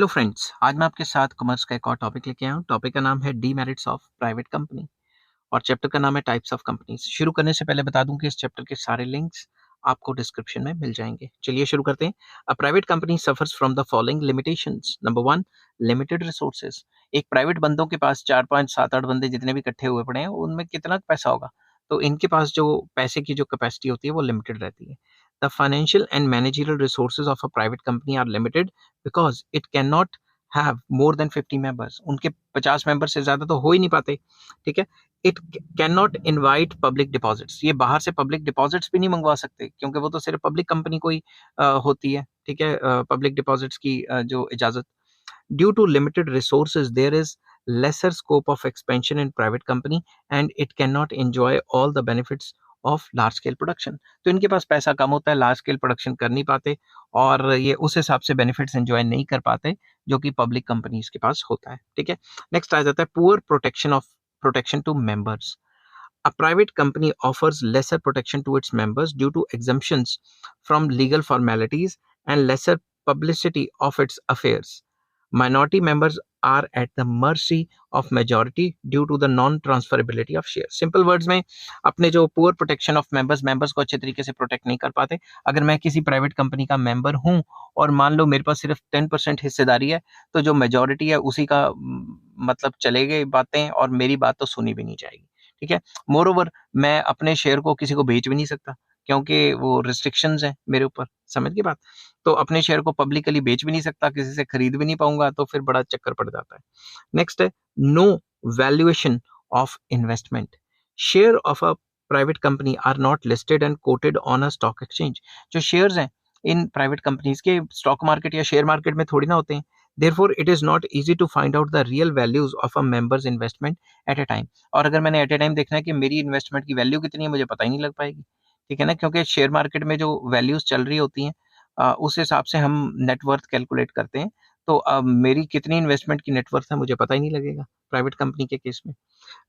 Hello friends, आज मैं आपके साथ कॉमर्स का एक और टॉपिक लेके आया हूँ। टॉपिक का नाम है डीमेरिट्स ऑफ प्राइवेट कंपनी और चैप्टर का नाम है टाइप्स ऑफ कंपनीज। शुरू करने से पहले बता दूं कि इस चैप्टर के सारे लिंक्स आपको डिस्क्रिप्शन में मिल जाएंगे। चलिए शुरू करते हैं। अ private company suffers from the following limitations. Number 1, limited resources. एक प्राइवेट बंदों के पास 4 5 7 8 बंदे जितने भी इकट्ठे हुए पड़े हैं, उनमें कितना पैसा होगा? तो इनके पास जो पैसे की जो कैपेसिटी होती है वो लिमिटेड रहती है। The financial and managerial resources of a private company are limited because it can not have more than 50 members. उनके 50 मेंबर से ज्यादा तो हो ही नहीं पाते। ठीक है। It can not invite public deposits. ये बाहर से पब्लिक डिपॉजिट्स भी नहीं मंगवा सकते क्योंकि वो तो सिर्फ पब्लिक कंपनी को ही होती है। ठीक है। पब्लिक डिपॉजिट्स की जो इजाजत। Due to limited resources there is lesser scope of expansion in private company and it cannot enjoy all the benefits of large scale production। तो इनके पास पैसा कम होता है, लार्ज स्केल प्रोडक्शन कर नहीं पाते और ये उस हिसाब से बेनिफिट्स एंजॉय नहीं कर पाते जो कि पब्लिक कंपनीज के पास होता है। ठीक है। नेक्स्ट आ जाता है poor protection to members. A private company offers lesser protection to its members due to exemptions from legal formalities and lesser publicity of its affairs. Minority members are at the mercy of majority due to the non-transferability of shares. Simple words में अपने जो poor protection of members को अच्छे तरीके से protect नहीं कर पाते। अगर मैं किसी प्राइवेट कंपनी का मेंबर हूं और मान लो मेरे पास सिर्फ 10% हिस्सेदारी है, तो जो मेजोरिटी है उसी का मतलब चले गए बातें और मेरी बात तो सुनी भी नहीं जाएगी। ठीक है। मोर ओवर मैं अपने शेयर को किसी को बेच भी नहीं सकता क्योंकि वो रिस्ट्रिक्शंस हैं मेरे ऊपर। समझ गए बात? तो अपने शेयर को पब्लिकली बेच भी नहीं सकता, किसी से खरीद भी नहीं पाऊंगा, तो फिर बड़ा चक्कर पड़ जाता है। नेक्स्ट है no valuation of investment. Share of a private company are not listed and quoted on a stock exchange. जो शेयर्स हैं इन प्राइवेट कंपनीज के स्टॉक मार्केट या शेयर मार्केट में थोड़ी ना होते हैं। therefore it is not easy to find out the real values of a member's investment at a time। और अगर मैंने एट ए टाइम देखना है कि मेरी इन्वेस्टमेंट की वैल्यू कितनी है, मुझे पता ही नहीं लग पाएगी। ठीक है ना, क्योंकि शेयर मार्केट में जो वैल्यूज चल रही होती हैं उस हिसाब से हम नेटवर्थ कैलकुलेट करते हैं। तो मेरी कितनी इन्वेस्टमेंट की नेटवर्थ है मुझे पता ही नहीं लगेगा प्राइवेट कंपनी के केस में।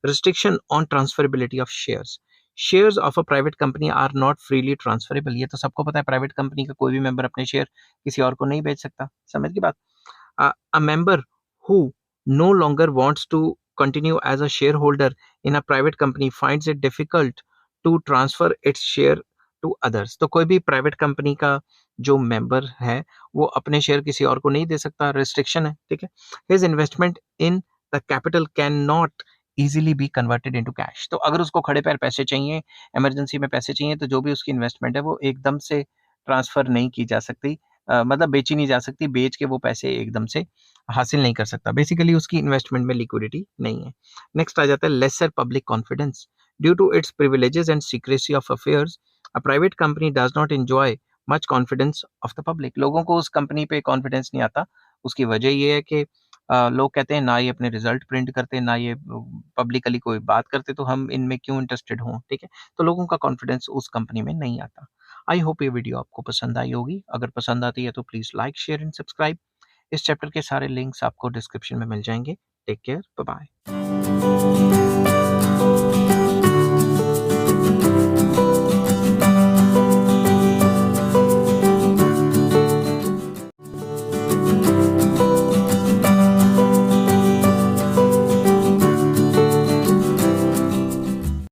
Restriction on transferability of shares. Shares of a private company are not freely transferable. ये तो सबको पता है, प्राइवेट कंपनी का कोई भी मेंबर अपने शेयर किसी और को नहीं बेच सकता। समझ की बात? A member who no longer wants to continue as a shareholder in a private company finds it difficult to transfer its share to others। तो कोई भी प्राइवेट कंपनी का जो मेंबर है वो अपने शेयर किसी और को नहीं दे सकता, रिस्ट्रिक्शन है। ठीक है। His investment in the capital cannot easily be converted into cash। तो अगर उसको खड़े पैर पैसे चाहिए, इमरजेंसी में पैसे चाहिए, तो जो भी उसकी इन्वेस्टमेंट है वो एकदम से ट्रांसफर नहीं की जा सकती। मतलब बेची नहीं जा सकती, बेच के वो पैसे एकदम से हासिल नहीं कर सकता। बेसिकली उसकी इन्वेस्टमेंट में लिक्विडिटी नहीं है। नेक्स्ट आ जाता है lesser public confidence. Due to its privileges and secrecy of affairs a private company does not enjoy much confidence of the public. लोगों को उस कंपनी पे कॉन्फिडेंस नहीं आता। उसकी वजह ये है कि लोग कहते हैं ना ये अपने रिजल्ट प्रिंट करते, ना ये पब्लिकली कोई बात करते, तो हम इनमें क्यों इंटरेस्टेड हों। ठीक है। तो लोगों का कॉन्फिडेंस उस कंपनी में नहीं आता। आई होप ये वीडियो आपको पसंद आई होगी। अगर पसंद आती है तो please like share and subscribe. इस चैप्टर के सारे लिंक्स आपको डिस्क्रिप्शन में मिल जाएंगे। Take care, bye bye.